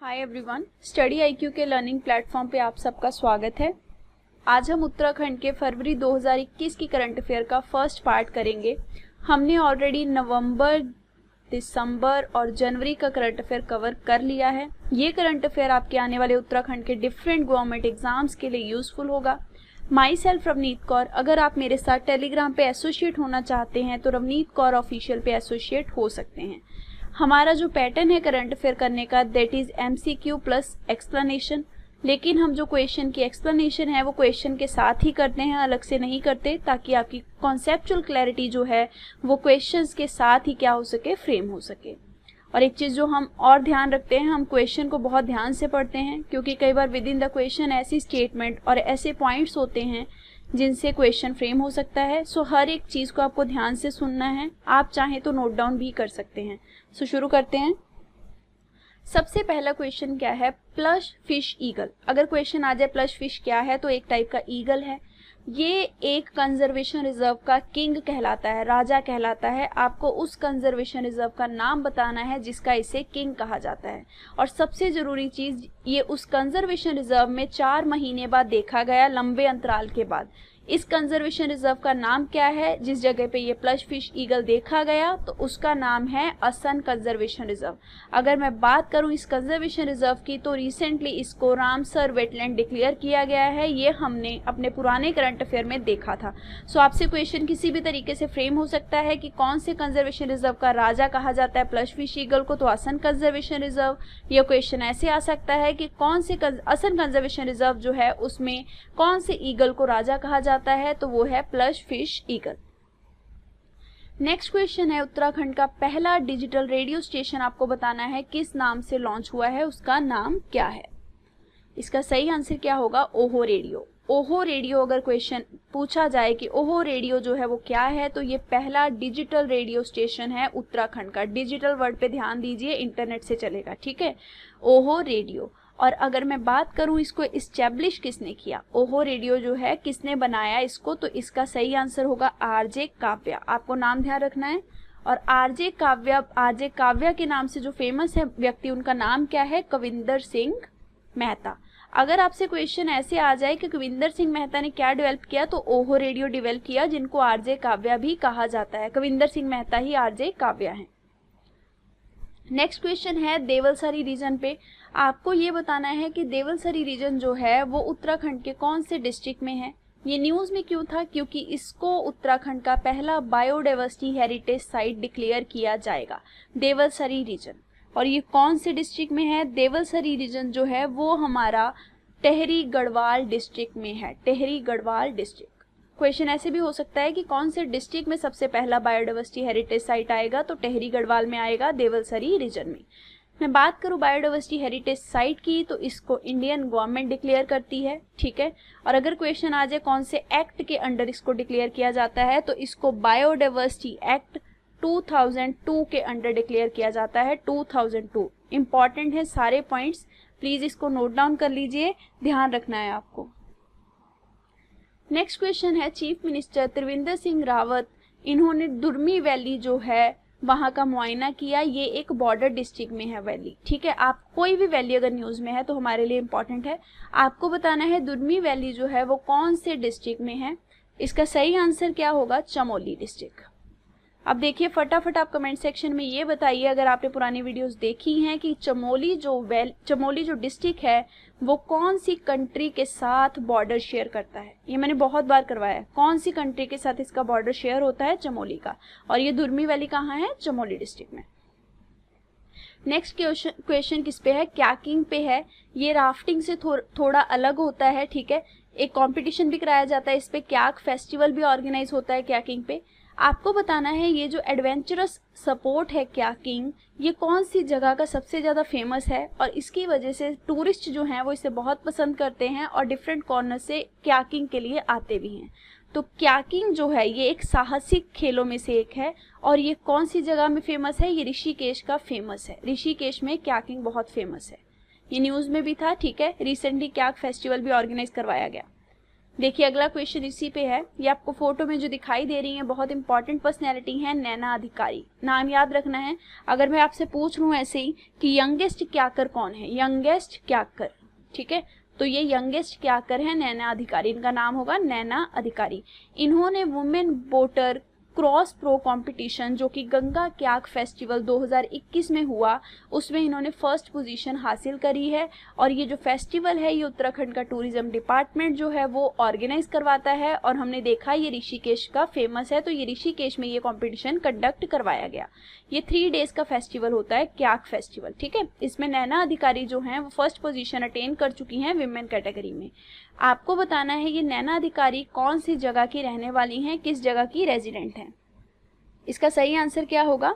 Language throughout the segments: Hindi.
हाय एवरीवन, स्टडी आईक्यू के लर्निंग प्लेटफॉर्म पे आप सबका स्वागत है। आज हम उत्तराखंड के फरवरी 2021 की करंट अफेयर का फर्स्ट पार्ट करेंगे। हमने ऑलरेडी नवंबर, दिसंबर और जनवरी का करंट अफेयर कवर कर लिया है। ये करंट अफेयर आपके आने वाले उत्तराखंड के डिफरेंट गवर्नमेंट एग्जाम्स के लिए यूजफुल होगा। माई सेल्फ रवनीत कौर, अगर आप मेरे साथ टेलीग्राम पे एसोसिएट होना चाहते हैं तो रवनीत कौर ऑफिशियल पे एसोसिएट हो सकते हैं। हमारा जो पैटर्न है करंट अफेयर करने का, that is MCQ plus explanation, लेकिन हम जो क्वेश्चन की एक्सप्लेनेशन है वो क्वेश्चन के साथ ही करते हैं, अलग से नहीं करते, ताकि आपकी कॉन्सेप्चुअल क्लैरिटी जो है वो क्वेश्चंस के साथ ही क्या हो सके, फ्रेम हो सके। और एक चीज़ जो हम और ध्यान रखते हैं, हम क्वेश्चन को बहुत ध्यान से पढ़ते हैं, क्योंकि कई बार विद इन द क्वेश्चन ऐसी स्टेटमेंट और ऐसे पॉइंट्स होते हैं जिनसे क्वेश्चन फ्रेम हो सकता है। सो हर एक चीज़ को आपको ध्यान से सुनना है। आप चाहें तो नोट डाउन भी कर सकते हैं। सो शुरू करते हैं। सबसे पहला क्वेश्चन क्या है, प्लश फिश ईगल। अगर क्वेश्चन आ जाए प्लश फिश क्या है, तो एक टाइप का ईगल है। ये एक कंजर्वेशन रिजर्व का किंग कहलाता है, राजा कहलाता है। आपको उस कंजर्वेशन रिजर्व का नाम बताना है जिसका इसे किंग कहा जाता है। और सबसे जरूरी चीज, ये उस कंजर्वेशन रिजर्व में 4 महीने बाद देखा गया, लंबे अंतराल के बाद। इस कंजर्वेशन रिजर्व का नाम क्या है? जिस जगह पे ये प्लश फिश ईगल देखा गया तो उसका नाम है असम कंजर्वेशन रिजर्व। अगर मैं बात करूं इस कंजर्वेशन रिजर्व की, तो रिसेंटली इसको रामसर वेटलैंड डिक्लेयर किया गया है। ये हमने अपने पुराने करंट अफेयर में देखा था। सो आपसे क्वेश्चन किसी भी तरीके से फ्रेम हो सकता है कि कौन से कंजर्वेशन रिजर्व का राजा कहा जाता है प्लश फिश ईगल को, तो असम कंजर्वेशन रिजर्व। यह क्वेश्चन ऐसे आ सकता है कि कौन से असम कंजर्वेशन रिजर्व जो है उसमें कौन से ईगल को राजा कहा जाता है, तो वो है plush fish eagle. Next question है, उत्तराखंड का पहला डिजिटल रेडियो स्टेशन आपको बताना है किस नाम से लॉन्च हुआ है, उसका नाम क्या है। इसका सही आंसर क्या होगा, ओहो रेडियो। ओहो रेडियो अगर क्वेश्चन पूछा जाए कि ओहो रेडियो जो है वो क्या है, तो ये पहला डिजिटल रेडियो स्टेशन है उत्तराखंड का। डिजिटल वर्ड पे ध्यान दीजिए, इंटरनेट से चलेगा, ठीक है। ओहो रेडियो। और अगर मैं बात करूं इसको इस्टेब्लिश किसने किया, ओहो रेडियो जो है किसने बनाया इसको, तो इसका सही आंसर होगा आरजे काव्या। आपको नाम ध्यान रखना है। और आरजे काव्या के नाम से जो फेमस है व्यक्ति, उनका नाम क्या है, कविंदर सिंह मेहता। अगर आपसे क्वेश्चन ऐसे आ जाए कि कविंदर सिंह मेहता ने क्या डेवलप किया, तो ओहो रेडियो डेवलप किया, जिनको आरजे काव्या भी कहा जाता है। कविंदर सिंह मेहता ही आरजे काव्या है। नेक्स्ट क्वेश्चन है देवलसरी रीजन पे। आपको ये बताना है कि देवलसरी रीजन जो है वो उत्तराखंड के कौन से डिस्ट्रिक्ट में है। ये न्यूज में क्यों था, क्योंकि इसको उत्तराखंड का पहला बायोडाइवर्सिटी हेरिटेज साइट डिक्लेयर किया जाएगा, देवलसरी रीजन। और ये कौन से डिस्ट्रिक्ट में है, देवलसरी रीजन जो है वो हमारा टेहरी गढ़वाल डिस्ट्रिक्ट में है, टेहरी गढ़वाल डिस्ट्रिक्ट। क्वेश्चन ऐसे भी हो सकता है कि कौन से डिस्ट्रिक्ट में सबसे पहला बायोडाइवर्सिटी हेरिटेज साइट आएगा, तो टेहरी गढ़वाल में आएगा, देवलसरी रीजन में। मैं बात करूं बायोडाइवर्सिटी हेरिटेज साइट की, तो इसको इंडियन गवर्नमेंट डिक्लेयर करती है, ठीक है। और अगर क्वेश्चन आ जाए कौन से एक्ट के अंडर इसको डिक्लेयर किया जाता है, तो इसको बायोडाइवर्सिटी एक्ट 2002 के अंडर डिक्लेयर किया जाता है, 2002। इंपॉर्टेंट है सारे पॉइंट्स, प्लीज इसको नोट डाउन कर लीजिए, ध्यान रखना है आपको। नेक्स्ट क्वेश्चन है, चीफ मिनिस्टर त्रिवेंद्र सिंह रावत, इन्होंने दुर्मी वैली जो है वहां का मुआयना किया। ये एक बॉर्डर डिस्ट्रिक्ट में है वैली, ठीक है। आप कोई भी वैली अगर न्यूज में है तो हमारे लिए इंपॉर्टेंट है। आपको बताना है दुर्मी वैली जो है वो कौन से डिस्ट्रिक्ट में है। इसका सही आंसर क्या होगा, चमोली डिस्ट्रिक्ट। अब देखिए फटाफट आप कमेंट सेक्शन में ये बताइए, अगर आपने पुरानी वीडियोस देखी हैं, कि चमोली जो डिस्ट्रिक्ट है वो कौन सी कंट्री के साथ बॉर्डर शेयर करता है। ये मैंने बहुत बार करवाया है, कौन सी कंट्री के साथ इसका बॉर्डर शेयर होता है, चमोली का। और ये दुर्मी वैली कहाँ है, चमोली डिस्ट्रिक्ट में। नेक्स्ट क्वेश्चन किस पे है, क्याकिंग पे है। ये राफ्टिंग से थोड़ा अलग होता है, ठीक है। एक कॉम्पिटिशन भी कराया जाता है इस पे, क्याक फेस्टिवल भी ऑर्गेनाइज होता है क्याकिंग पे। आपको बताना है ये जो एडवेंचरस सपोर्ट है क्याकिंग, ये कौन सी जगह का सबसे ज़्यादा फेमस है, और इसकी वजह से टूरिस्ट जो हैं वो इसे बहुत पसंद करते हैं और डिफरेंट कॉर्नर से क्याकिंग के लिए आते भी हैं। तो क्याकिंग जो है ये एक साहसिक खेलों में से एक है, और ये कौन सी जगह में फेमस है, ये ऋषिकेश का फेमस है। ऋषिकेश में क्याकिंग बहुत फेमस है, ये न्यूज़ में भी था, ठीक है। रिसेंटली क्याक फेस्टिवल भी ऑर्गेनाइज करवाया गया। देखिए अगला क्वेश्चन इसी पे है। ये आपको फोटो में जो दिखाई दे रही है बहुत इंपॉर्टेंट पर्सनैलिटी है, नैना अधिकारी। नाम याद रखना है। अगर मैं आपसे पूछ लूँ ऐसे ही कि यंगेस्ट क्याकर कौन है, यंगेस्ट क्याकर, ठीक है, तो ये यंगेस्ट क्याकर है नैना अधिकारी। इनका नाम होगा नैना अधिकारी। इन्होंने women voter cross pro competition जो कि गंगा क्याक फेस्टिवल 2021 में हुआ उसमें इन्होंने फर्स्ट पोजीशन हासिल करी है। और ये जो फेस्टिवल है ये उत्तराखंड का टूरिज्म डिपार्टमेंट जो है वो ऑर्गेनाइज करवाता है। और हमने देखा ये ऋषिकेश का फेमस है, तो ये ऋषिकेश में ये कंपटीशन कंडक्ट करवाया गया। ये 3 डेज का फेस्टिवल होता है, क्याक फेस्टिवल, ठीक है। इसमें नैना अधिकारी जो हैं वो फर्स्ट पोजीशन अटेन कर चुकी हैं विमेन कैटेगरी में। आपको बताना है ये नैना अधिकारी कौन सी जगह की रहने वाली हैं, किस जगह की रेजिडेंट हैं। इसका सही आंसर क्या होगा,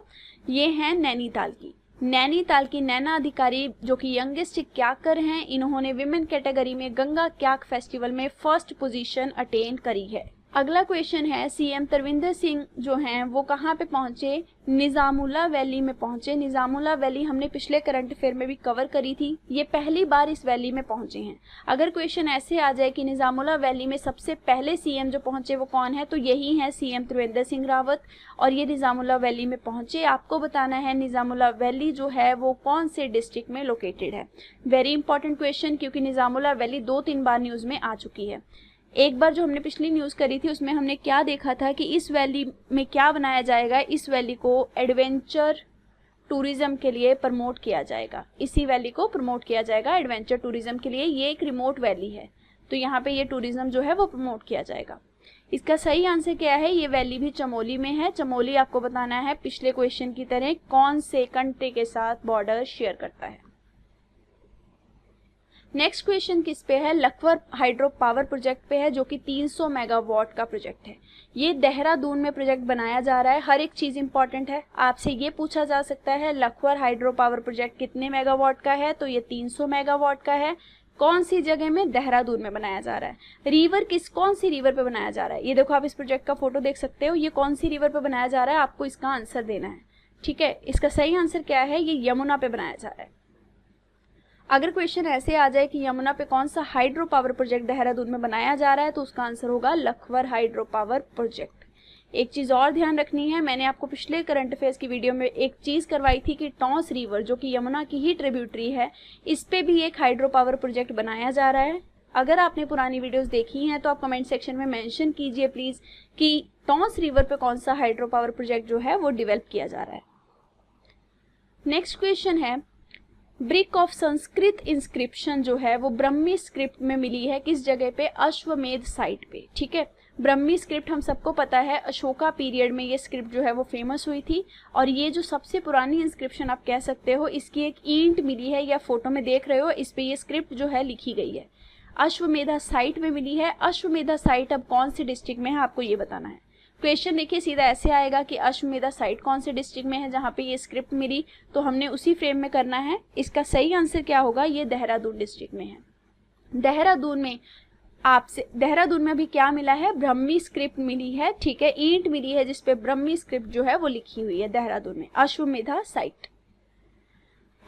ये हैं नैनीताल की। नैनीताल की नैना अधिकारी जो कि यंगेस्ट क्याकर हैं, इन्होंने विमेन कैटेगरी में गंगा क्याक फेस्टिवल में फर्स्ट पोजीशन अटेन करी है। अगला क्वेश्चन है, सीएम तरविंदर सिंह जो हैं वो कहाँ पे पहुंचे, निजामुल्ला वैली में पहुंचे। निजामुल्ला वैली हमने पिछले करंट अफेयर में भी कवर करी थी, ये पहली बार इस वैली में पहुंचे हैं। अगर क्वेश्चन ऐसे आ जाए कि निजामुल्ला वैली में सबसे पहले सीएम जो पहुंचे वो कौन है, तो यही है सीएम त्रिवेंद्र सिंह रावत, और ये निजामुल्ला वैली में पहुंचे। आपको बताना है निजामुल्ला वैली जो है वो कौन से डिस्ट्रिक्ट में लोकेटेड है। वेरी इंपॉर्टेंट क्वेश्चन, क्योंकि निजामुल्ला वैली 2-3 बार न्यूज में आ चुकी है। एक बार जो हमने पिछली न्यूज़ करी थी उसमें हमने क्या देखा था कि इस वैली में क्या बनाया जाएगा, इस वैली को एडवेंचर टूरिज्म के लिए प्रमोट किया जाएगा। इसी वैली को प्रमोट किया जाएगा एडवेंचर टूरिज्म के लिए। ये एक रिमोट वैली है तो यहाँ पे ये टूरिज्म जो है वो प्रमोट किया जाएगा। इसका सही आंसर क्या है, ये वैली भी चमोली में है। चमोली आपको बताना है पिछले क्वेश्चन की तरह कौन से कंट्री के साथ बॉर्डर शेयर करता है। नेक्स्ट क्वेश्चन किस पे है, लखवर हाइड्रो पावर प्रोजेक्ट पे है जो कि 300 मेगावाट का प्रोजेक्ट है। ये देहरादून में प्रोजेक्ट बनाया जा रहा है। हर एक चीज इंपॉर्टेंट है, आपसे ये पूछा जा सकता है लखवर हाइड्रो पावर प्रोजेक्ट कितने मेगावाट का है, तो ये 300 मेगावाट का है। कौन सी जगह में, देहरादून में बनाया जा रहा है। रिवर कौन सी रिवर पे बनाया जा रहा है, ये देखो आप इस प्रोजेक्ट का फोटो देख सकते हो। ये कौन सी रिवर पे बनाया जा रहा है, आपको इसका आंसर देना है, ठीक है। इसका सही आंसर क्या है, ये यमुना पे बनाया जा रहा है। अगर क्वेश्चन ऐसे आ जाए कि यमुना पे कौन सा हाइड्रो पावर प्रोजेक्ट देहरादून में बनाया जा रहा है, तो उसका आंसर होगा लखवर हाइड्रो पावर प्रोजेक्ट। एक चीज और ध्यान रखनी है, मैंने आपको पिछले करंट अफेयर्स की वीडियो में एक चीज करवाई थी कि टॉन्स रिवर जो कि यमुना की ही ट्रिब्यूटरी है, इस पे भी एक हाइड्रो पावर प्रोजेक्ट बनाया जा रहा है। अगर आपने पुरानी वीडियोस देखी हैं तो आप कमेंट सेक्शन में मेंशन कीजिए प्लीज कि टॉन्स रिवर पे कौन सा हाइड्रो पावर प्रोजेक्ट जो है वो डेवलप किया जा रहा है। नेक्स्ट क्वेश्चन है, ब्रिक ऑफ संस्कृत इंस्क्रिप्शन जो है वो ब्रह्मी स्क्रिप्ट में मिली है, किस जगह पे, अश्वमेध साइट पे, ठीक है। ब्रह्मी स्क्रिप्ट हम सबको पता है अशोका पीरियड में ये स्क्रिप्ट जो है वो फेमस हुई थी। और ये जो सबसे पुरानी इंस्क्रिप्शन आप कह सकते हो, इसकी एक ईंट मिली है, या फोटो में देख रहे हो, इस पे ये स्क्रिप्ट जो है लिखी गई है, अश्वमेधा साइट में मिली है। अश्वमेधा साइट अब कौन से डिस्ट्रिक्ट में है, आपको ये बताना है। क्वेश्चन देखिए सीधा ऐसे आएगा कि अश्वमेधा साइट कौन से डिस्ट्रिक्ट में है जहाँ पे ये स्क्रिप्ट मिली, तो हमने उसी फ्रेम में करना है। इसका सही आंसर क्या होगा, ये देहरादून डिस्ट्रिक्ट में है। देहरादून में अभी क्या मिला है, ब्रह्मी स्क्रिप्ट मिली है, ठीक है। ईंट मिली है जिसपे ब्रह्मी स्क्रिप्ट जो है वो लिखी हुई है देहरादून में, अश्वमेधा साइट।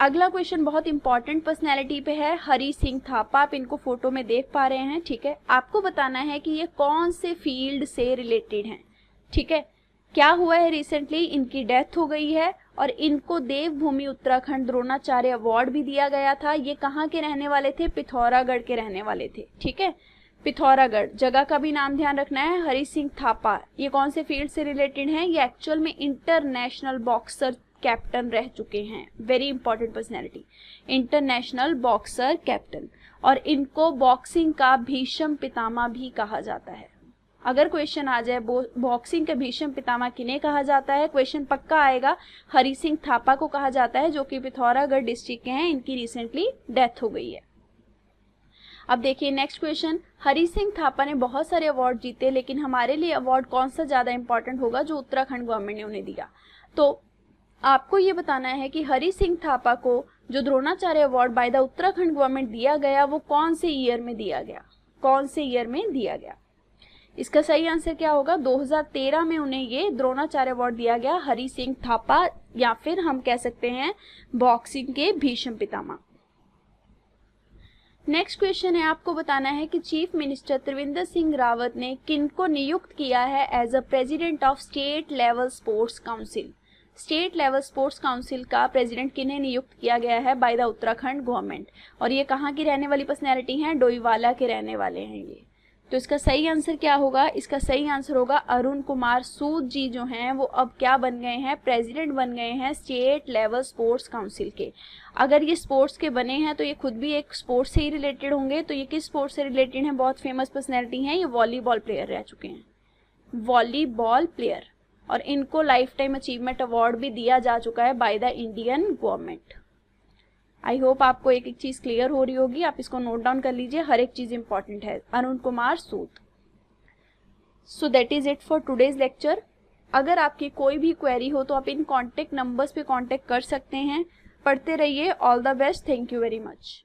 अगला क्वेश्चन बहुत इंपॉर्टेंट पर्सनैलिटी पे है, हरि सिंह थापा। आप इनको फोटो में देख पा रहे हैं, ठीक है। आपको बताना है कि ये कौन से फील्ड से रिलेटेड हैं, ठीक है। क्या हुआ है, रिसेंटली इनकी डेथ हो गई है और इनको देवभूमि उत्तराखंड द्रोणाचार्य अवार्ड भी दिया गया था। ये कहाँ के रहने वाले थे, पिथौरागढ़ के रहने वाले थे, ठीक है। पिथौरागढ़ जगह का भी नाम ध्यान रखना है। हरि सिंह थापा ये कौन से फील्ड से रिलेटेड हैं, ये एक्चुअल में इंटरनेशनल बॉक्सर कैप्टन रह चुके हैं। Very important personality, international boxer captain, और इनको बॉक्सिंग का भीष्म पितामह भी कहा जाता है। अगर क्वेश्चन आ जाए बॉक्सिंग के भीष्म पितामह किन्हें कहा जाता है, क्वेश्चन पक्का आएगा, हरि सिंह थापा को कहा जाता है जो कि पिथौरागढ़ डिस्ट्रिक्ट के हैं। इनकी रिसेंटली डेथ हो गई है। अब देखिए नेक्स्ट क्वेश्चन, हरि सिंह थापा ने बहुत सारे अवार्ड जीते, लेकिन हमारे लिए अवार्ड कौन सा ज्यादा इंपॉर्टेंट होगा जो उत्तराखंड गवर्नमेंट ने उन्हें दिया। तो आपको ये बताना है कि हरि सिंह थापा को जो Dronacharya award by the Uttarakhand government दिया गया वो कौन से ईयर में दिया गया, कौन से ईयर में दिया गया। इसका सही आंसर क्या होगा, 2013 में उन्हें ये द्रोणाचार्य अवार्ड दिया गया, हरि सिंह थापा, या फिर हम कह सकते हैं बॉक्सिंग के भीष्म पितामह। नेक्स्ट क्वेश्चन है, आपको बताना है कि चीफ मिनिस्टर त्रिवेंद्र सिंह रावत ने किनको नियुक्त किया है as a president of state level sports council. State level sports council का प्रेसिडेंट किन्हें नियुक्त किया गया है बाय द उत्तराखंड गवर्नमेंट, और ये कहाँ की रहने वाली पर्सनैलिटी हैं, डोईवाला के रहने वाले हैं ये। तो इसका सही आंसर क्या होगा, इसका सही आंसर होगा अरुण कुमार सूद जी जो हैं वो अब क्या बन गए हैं, प्रेसिडेंट बन गए हैं स्टेट लेवल स्पोर्ट्स काउंसिल के। अगर ये स्पोर्ट्स के बने हैं तो ये खुद भी एक स्पोर्ट्स से ही रिलेटेड होंगे, तो ये किस स्पोर्ट्स से रिलेटेड हैं, बहुत फेमस पर्सनैलिटी हैं, ये वॉलीबॉल प्लेयर रह चुके हैं, वॉलीबॉल प्लेयर, और इनको लाइफ टाइम अचीवमेंट अवार्ड भी दिया जा चुका है by the Indian government. I hope आपको एक एक चीज क्लियर हो रही होगी, आप इसको नोट डाउन कर लीजिए, हर एक चीज इंपॉर्टेंट है। Arun Kumar Sood. So that is it for today's lecture. अगर आपकी कोई भी क्वेरी हो तो आप इन कॉन्टेक्ट नंबर्स पे कॉन्टेक्ट कर सकते हैं। पढ़ते रहिए। All the best. Thank you very much.